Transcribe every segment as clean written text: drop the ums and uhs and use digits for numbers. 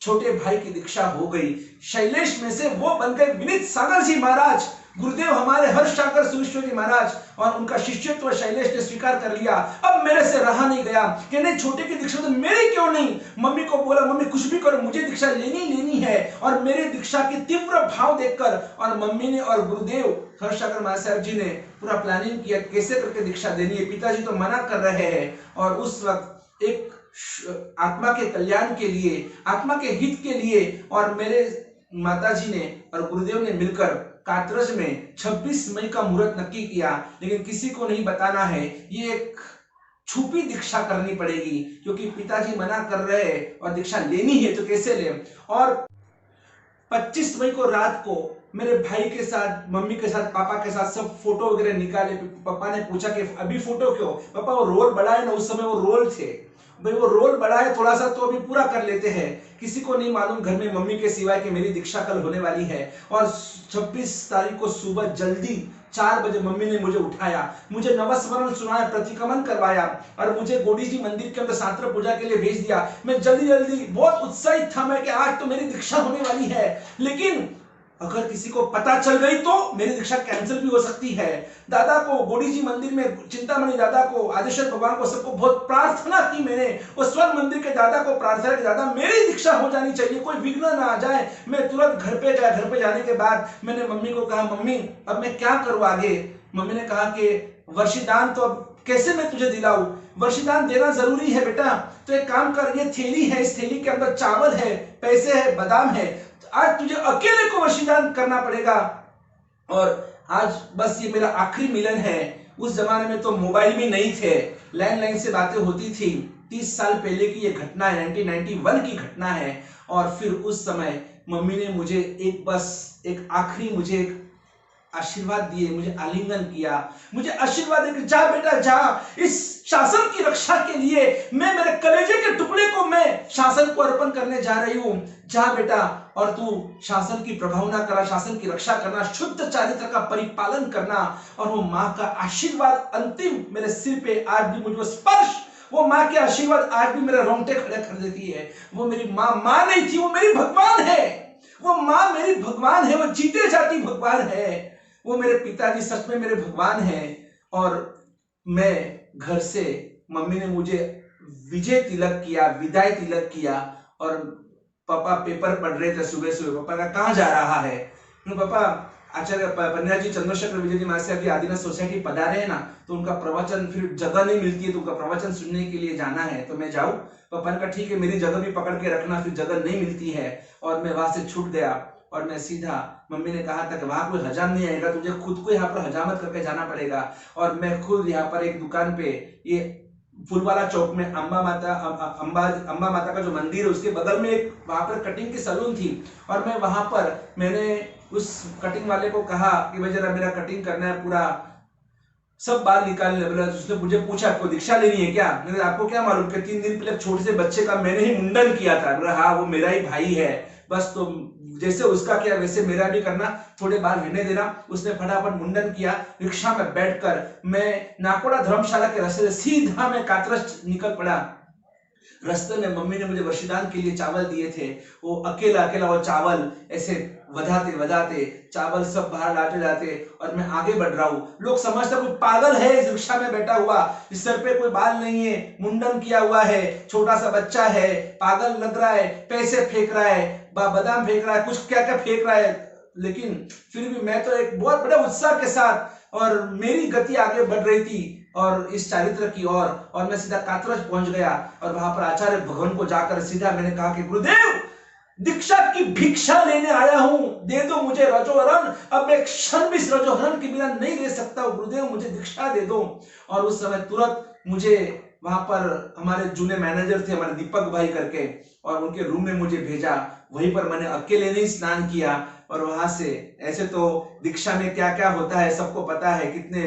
छोटे भाई की दीक्षा हो गई। शैलेश में से वो बन गए विनीत सागर जी महाराज, गुरुदेव हमारे हर्षाकर सुरेश्वर जी महाराज, और उनका शिष्यत्व शैलेश ने स्वीकार कर लिया। अब मेरे से रहा नहीं गया कि नहीं, छोटे की दीक्षा तो मेरी क्यों नहीं। मम्मी को बोला, मम्मी कुछ भी करो, मुझे दीक्षा लेनी है। और मेरी दीक्षा की तीव्र भाव देखकर और मम्मी ने और गुरुदेव हर्षाकर महाराज जी ने पूरा प्लानिंग किया कैसे करके दीक्षा देनी है। पिताजी तो मना कर रहे हैं, और उस वक्त एक आत्मा के कल्याण के लिए, आत्मा के हित के लिए, और मेरे माताजी ने और गुरुदेव ने मिलकर कात्रज में 26 मई का मुहूर्त नक्की किया। लेकिन किसी को नहीं बताना है, ये एक छुपी दीक्षा करनी पड़ेगी, क्योंकि पिताजी मना कर रहे हैं और दीक्षा लेनी है तो कैसे ले। और 25 मई को रात को मेरे भाई के साथ, मम्मी के साथ, पापा के साथ सब फोटो वगैरह निकाले। पापा ने पूछा कि अभी फोटो क्यों? पापा वो रोल बड़ा है ना, उस समय वो रोल थे भाई, वो रोल बड़ा है थोड़ा सा, तो अभी पूरा कर लेते हैं। किसी को नहीं मालूम घर में मम्मी के सिवाय कि मेरी दीक्षा कल होने वाली है। और 26 तारीख को सुबह जल्दी 4 बजे मम्मी ने मुझे उठाया, मुझे नवस्मरण सुनाया, प्रतिक्रमण करवाया, और मुझे गोडी जी मंदिर के अंदर सात्र पूजा के लिए भेज दिया। मैं जल्दी जल्दी बहुत उत्साहित था मैं कि आज तो मेरी दीक्षा होने वाली है। लेकिन अगर किसी को पता चल गई तो मेरी दीक्षा कैंसिल भी हो सकती है। दादा को, गोडी जी मंदिर में चिंतामणि दादा को, आदिशक्ति भगवान को, सबको बहुत प्रार्थना की मैंने। वो स्वर्ण मंदिर के दादा को प्रार्थना की, दादा मेरी दीक्षा हो जानी चाहिए, कोई विघ्न ना आ जाए। मैं तुरंत घर पे गया। घर पे जाने के बाद मैंने मम्मी को कहा, मम्मी अब मैं क्या करूं आगे? मम्मी ने कहा कि वर्षीदान तो अब कैसे मैं तुझे दिलाऊं? वर्षीदान देना जरूरी है बेटा, तो एक काम कर, ये थैली है, इस थैली के अंदर चावल है, पैसे है, बादाम है, आज तुझे अकेले को वर्षीदान करना पड़ेगा। और आज बस ये मेरा आखिरी मिलन है। उस जमाने में तो मोबाइल भी नहीं थे, लैंडलाइन से बातें होती थी। 30 साल पहले की ये घटना है, 1991 की घटना है। और फिर उस समय मम्मी ने मुझे एक आखिरी मुझे एक आशीर्वाद दिए, मुझे आलिंगन किया, मुझे आशीर्वाद दे कि जा बेटा जा, इस शासन की रक्षा के लिए मैं मेरे कलेजे के टुकड़े को मैं शासन को अर्पण करने जा रही हूं। जा बेटा, और तू शासन की प्रभावना करा, शासन की रक्षा करना, शुद्ध चारित्र का परिपालन करना। और वो माँ का आशीर्वाद अंतिम मेरे सिर पे आज भी मुझे स्पर्श, वो माँ के आशीर्वाद आज भी मेरे रोंगटे खड़े कर देती है। वो मेरी माँ नहीं थी, वो मेरी भगवान है। वो माँ मेरी भगवान है, वो जीते जाती भगवान है। वो मेरे पिताजी सच में मेरे भगवान हैं। और मैं घर से, मम्मी ने मुझे विजय तिलक किया, विदाई तिलक किया। और पापा पेपर पढ़ रहे थे सुबह सुबह। पापा का कहाँ जा रहा है? पापा आचार्य पंडित जी चंद्रशेखर विजय जी महाराज अभी आदिनाथ सोसाइटी पधारे हैं ना, तो उनका प्रवचन, फिर जगह नहीं मिलती है तो उनका प्रवचन सुनने के लिए जाना है, तो मैं जाऊं? पापा ने कहा ठीक है, मेरी जगह भी पकड़ के रखना, फिर जगह नहीं मिलती है। और मैं वहां से छूट गया और मैं सीधा, मम्मी ने कहा था कि वहां कोई हजाम नहीं आएगा, तुझे खुद को यहाँ पर हजामत करके जाना पड़ेगा। और मैं खुद यहाँ पर एक दुकान पे, ये फुलवाला चौक में अम्बा माता का जो मंदिर है उसके बगल में एक वहां पर कटिंग की सैलून थी। और मैं वहां पर, मैंने उस कटिंग वाले को कहा कि भाई जरा मेरा कटिंग करना है, पूरा सब बाल निकालने लगा। उसने मुझे पूछा आपको दीक्षा लेनी है क्या? मैंने आपको क्या मालूम कि 3 दिन पहले छोटे से बच्चे का मैंने ही मुंडन किया था। हाँ, वो मेरा ही भाई है, बस तो जैसे उसका किया वैसे मेरा भी करना, थोड़े बाल रहने देना। उसने फटाफट मुंडन किया। रिक्शा में बैठकर मैं नाकोड़ा धर्मशाला के रास्ते से सीधा मैं कात्रज निकल पड़ा। रास्ते में मम्मी ने मुझे वर्षीदान के लिए चावल दिए थे। वो अकेला वो चावल ऐसे वधाते चावल सब बाहर लाते और मैं आगे बढ़ रहा हूँ। लोग समझते कोई पागल है इस रिक्शा में बैठा हुआ, इस सर पे कोई बाल नहीं है, मुंडन किया हुआ है, छोटा सा बच्चा है, पागल लग रहा है, पैसे फेंक रहा है, बादाम फेंक रहा है, कुछ क्या क्या फेंक रहा है। लेकिन फिर भी मैं तो एक बहुत बड़े उत्साह के साथ, और मेरी गति आगे बढ़ रही थी और इस चारित्र की ओर। और मैं सीधा कात्रज पहुंच गया और वहां पर आचार्य भगवान को जाकर सीधा मैंने कहा कि गुरुदेव, दीक्षा की भिक्षा लेने आया हूं, दे दो मुझे रजोहरण। अब एक क्षण भी रजोहरण के बिना नहीं रह सकता हूं, गुरुदेव मुझे दीक्षा दे दो। और उस समय तुरंत मुझे वहां पर हमारे जूनियर मैनेजर थे, हमारे दीपक भाई करके, और उनके रूम में मुझे भेजा। वहीं पर मैंने अकेले नहीं स्नान किया। और वहां से, ऐसे तो दीक्षा में क्या क्या होता है सबको पता है, कितने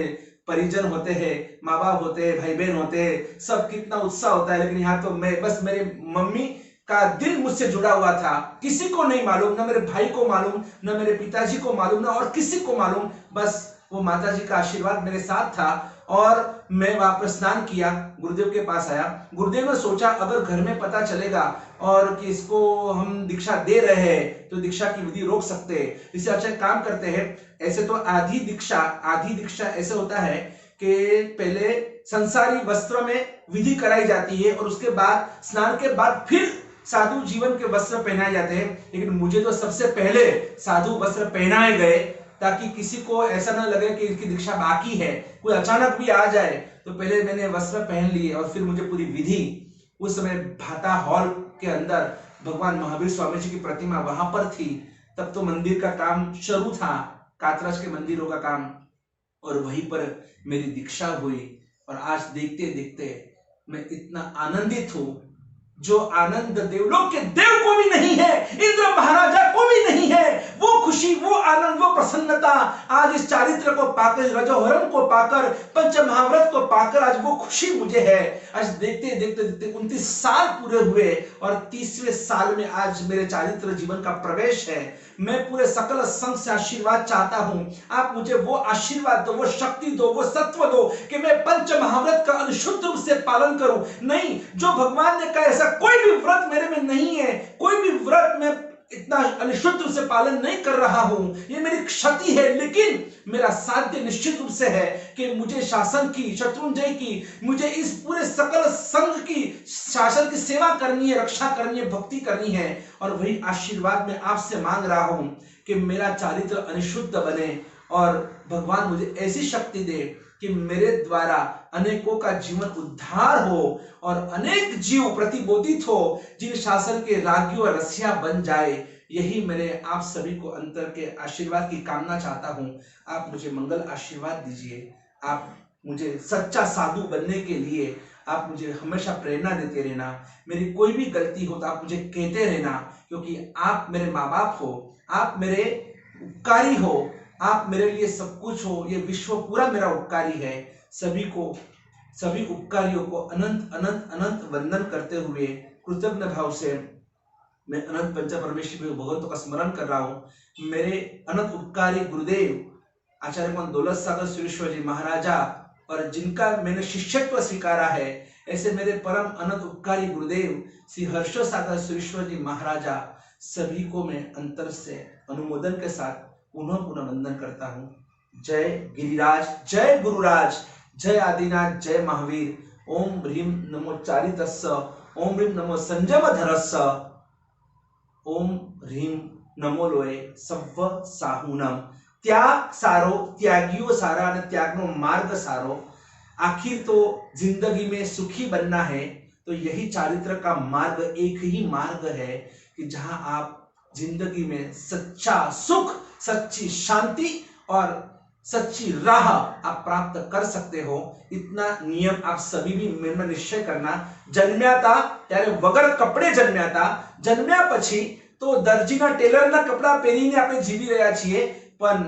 परिजन होते हैं, माँ बाप होते हैं, भाई बहन होते हैं, सब कितना उत्साह होता है। लेकिन यहाँ तो मैं बस, मेरे मम्मी का दिल मुझसे जुड़ा हुआ था, किसी को नहीं मालूम, ना मेरे भाई को मालूम, ना मेरे पिताजी को मालूम, ना और किसी को मालूम। बस वो माताजी का आशीर्वाद मेरे साथ था। और मैं वहां पर स्नान किया, गुरुदेव के पास आया। गुरुदेव ने सोचा अगर घर में पता चलेगा और कि इसको हम दीक्षा दे रहे हैं तो दीक्षा की विधि रोक सकते हैं, इससे अच्छा काम करते हैं। ऐसे तो आधी दीक्षा ऐसे होता है कि पहले संसारी वस्त्र में विधि कराई जाती है और उसके बाद स्नान के बाद फिर साधु जीवन के वस्त्र पहनाए जाते हैं। लेकिन मुझे तो सबसे पहले साधु वस्त्र पहनाए गए ताकि किसी को ऐसा ना लगे कि इसकी दीक्षा बाकी है, कोई अचानक भी आ जाए। तो पहले मैंने वस्त्र पहन लिए और फिर मुझे पूरी विधि, उस समय भाटा हॉल के अंदर भगवान महावीर स्वामी जी की प्रतिमा वहां पर थी। तब तो मंदिर का काम शुरू था, कातराज के मंदिरों का काम, और वहीं पर मेरी दीक्षा हुई। और आज देखते देखते मैं इतना आनंदित हूं, जो आनंद देवलोक के देव को भी नहीं है, इंद्र महाराजा को भी नहीं है। वो खुशी, वो आनंद, वो प्रसन्नता आज इस चारित्र को पाकर, रजोहरण को पाकर, पंच महाव्रत को पाकर आज वो खुशी मुझे है। आज देखते देखते देखते 29 साल पूरे हुए और 30वें साल में आज मेरे चारित्र जीवन का प्रवेश है। मैं पूरे सकल संघ से आशीर्वाद चाहता हूं, आप मुझे वो आशीर्वाद दो, वो शक्ति दो, वो सत्व दो कि मैं पंच महाव्रत का अनुशुद्ध रूप से पालन करूं। नहीं, जो भगवान ने कहा ऐसा कोई भी व्रत मेरे में नहीं है, कोई भी व्रत में इतना अनिश्चित रूप से पालन नहीं कर रहा हूं, ये मेरी क्षति है। लेकिन मेरा साध्य निश्चित रूप से है कि मुझे शासन की, शत्रुंजय की, मुझे इस पूरे सकल संघ की, शासन की सेवा करनी है, रक्षा करनी है, भक्ति करनी है। और वही आशीर्वाद मैं आपसे मांग रहा हूं कि मेरा चारित्र अनिशुद्ध बने और भगवान मुझे ऐसी शक्ति दे कि मेरे द्वारा अनेकों का जीवन उद्धार हो और अनेक जीव प्रतिबोधित हो, जिन शासन के रागी और रसिया बन जाए। यही मेरे आप सभी को अंतर के आशीर्वाद की कामना चाहता हूं। आप मुझे मंगल आशीर्वाद दीजिए, आप मुझे सच्चा साधु बनने के लिए आप मुझे हमेशा प्रेरणा देते रहना। मेरी कोई भी गलती हो तो आप मुझे कहते रहना, क्योंकि आप मेरे माँ बाप हो, आप मेरे उपकारी हो, आप मेरे लिए सब कुछ हो। ये विश्व पूरा मेरा उपकारी है। सभी उपकारियों को अनंत अनंत अनंत वंदन करते हुए कृतज्ञ भाव से मैं अनंत पंच परमेश्वर भगवंतों का स्मरण कर रहा हूँ। मेरे अनंत उपकारी गुरुदेव आचार्य कौन दौलत सागर सुरेश्वर जी महाराजा, और जिनका मैंने शिष्यत्व स्वीकारा है, ऐसे मेरे परम अनंत उपकारी गुरुदेव श्री हर्ष सागर सुरेश्वर जी महाराजा, सभी को मैं अंतर से अनुमोदन के साथ पुनः पुनः वंदन करता हूँ। जय गिरिराज, जय गुरुराज, जय आदिनाथ, जय महावीर। ओम ह्रीम नमो चारितस्य, ओम ह्रीम नमो संयम धरस्य, ओम ह्रीम नमो लोए सव्व साहुनम। त्याग सारो, त्यागियो सारा ने त्यागनो मार्ग सारो। आखिर तो जिंदगी में सुखी बनना है तो यही चारित्र का मार्ग, एक ही मार्ग है कि जहां आप जिंदगी में सच्चा सुख, सच्ची शांति और सच्ची राह आप प्राप्त कर सकते हो। इतना नियम आप सभी भी मन में निश्चय करना। जन्म्या था त्यारे वगर कपड़े जन्म्या था, जन्म्या પછી તો દરજીના ટેલરના કપડા પહેરીને આપણે જીવી રહ્યા છીએ, પણ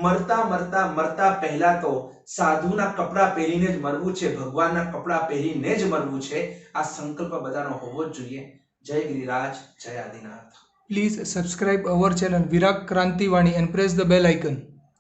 મરતા મરતા મરતા પહેલા તો સાધુના કપડા પહેરીને જ મરવું છે, ભગવાનના કપડા પહેરીને જ મરવું છે। આ સંકલ્પ બધાનો હોવો જ જોઈએ। જય गिरिराज, जय Adinath. Please subscribe our channel Virag Kranti Vani and press the bell icon.